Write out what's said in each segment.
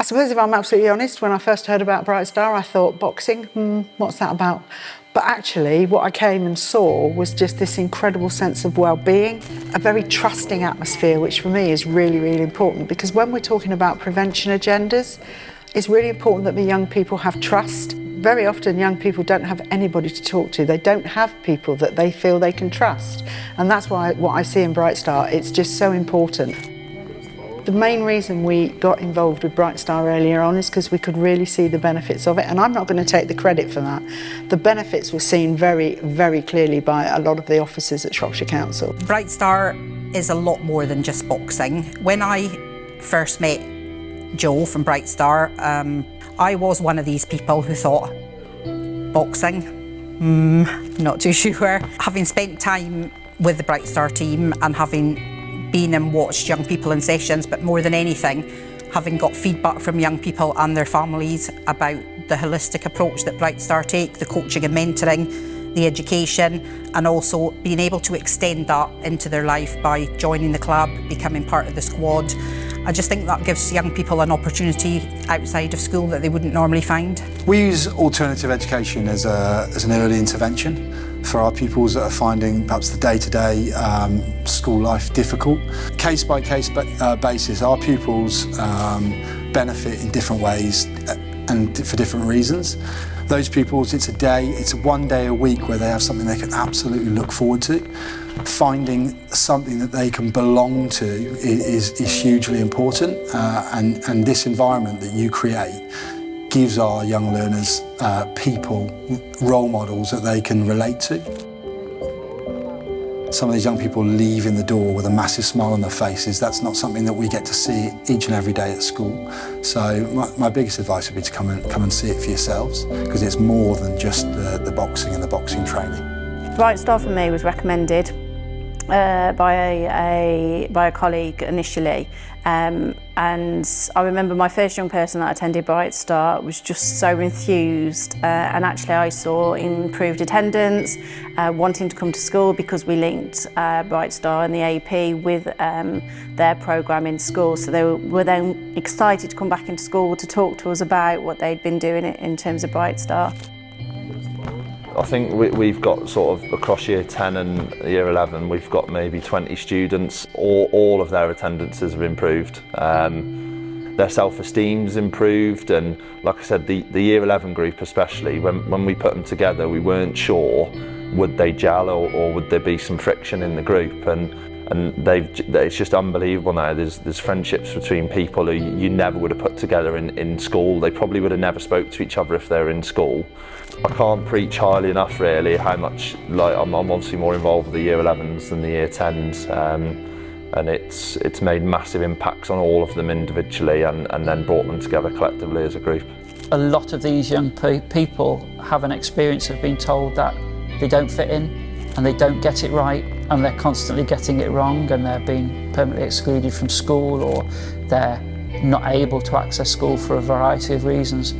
suppose if I'm absolutely honest, when I first heard about Brightstar, I thought, boxing, what's that about? But actually, what I came and saw was just this incredible sense of well-being, a very trusting atmosphere, which for me is really, really important, because when we're talking about prevention agendas, it's really important that the young people have trust. Very often, young people don't have anybody to talk to. They don't have people that they feel they can trust. And that's why what I see in Brightstar, it's just so important. The main reason we got involved with Brightstar earlier on is because we could really see the benefits of it, and I'm not going to take the credit for that. The benefits were seen very, very clearly by a lot of the officers at Shropshire Council. Brightstar is a lot more than just boxing. When I first met Joe from Brightstar, I was one of these people who thought, boxing? Not too sure. Having spent time with the Brightstar team and having been and watched young people in sessions, but more than anything, having got feedback from young people and their families about the holistic approach that Brightstar take, the coaching and mentoring, the education, and also being able to extend that into their life by joining the club, becoming part of the squad. I just think that gives young people an opportunity outside of school that they wouldn't normally find. We use alternative education as an early intervention for our pupils that are finding perhaps the day-to-day school life difficult. Case-by-case basis, our pupils benefit in different ways and for different reasons. Those pupils, it's one day a week where they have something they can absolutely look forward to. Finding something that they can belong to is hugely important, and this environment that you create gives our young learners people, role models that they can relate to. Some of these young people leave in the door with a massive smile on their faces. That's not something that we get to see each and every day at school. So my biggest advice would be to come and see it for yourselves, because it's more than just the boxing and the boxing training. Brightstar for me was recommended by a colleague initially, and I remember my first young person that attended Brightstar was just so enthused, and actually I saw improved attendance, wanting to come to school because we linked Brightstar and the AP with their programme in school, so they were then excited to come back into school to talk to us about what they'd been doing in terms of Brightstar. I think we've got sort of across year 10 and year 11, we've got maybe 20 students. All of their attendances have improved. Their self-esteem's improved, and like I said, the year 11 group especially, when we put them together, we weren't sure would they gel or would there be some friction in the group, and it's just unbelievable now. There's friendships between people who you never would have put together in school. They probably would have never spoke to each other if they were in school. I can't preach highly enough really how much, like, I'm obviously more involved with the year 11s than the year 10s, and it's made massive impacts on all of them individually and then brought them together collectively as a group. A lot of these young people have an experience of being told that they don't fit in and they don't get it right, and they're constantly getting it wrong, and they're being permanently excluded from school, or they're not able to access school for a variety of reasons.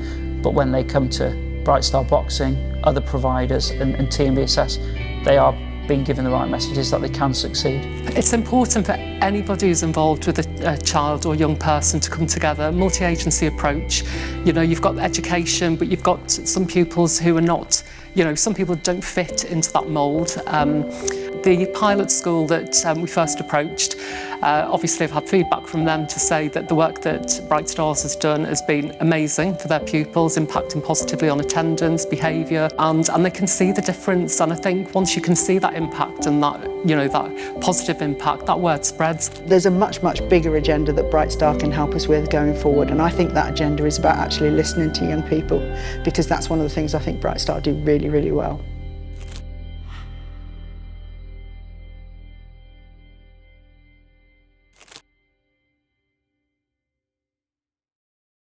But when they come to Brightstar Boxing, other providers and TMBSS, they are being given the right messages that they can succeed. It's important for anybody who's involved with a child or young person to come together, multi-agency approach. You know, you've got education, but you've got some pupils who are not, you know, some people don't fit into that mould. The pilot school that we first approached, obviously I've had feedback from them to say that the work that Brightstars has done has been amazing for their pupils, impacting positively on attendance, behaviour, and they can see the difference. And I think once you can see that impact and that, you know, that positive impact, that word spreads. There's a much bigger agenda that Brightstar can help us with going forward, and I think that agenda is about actually listening to young people, because that's one of the things I think Brightstar do really, really well.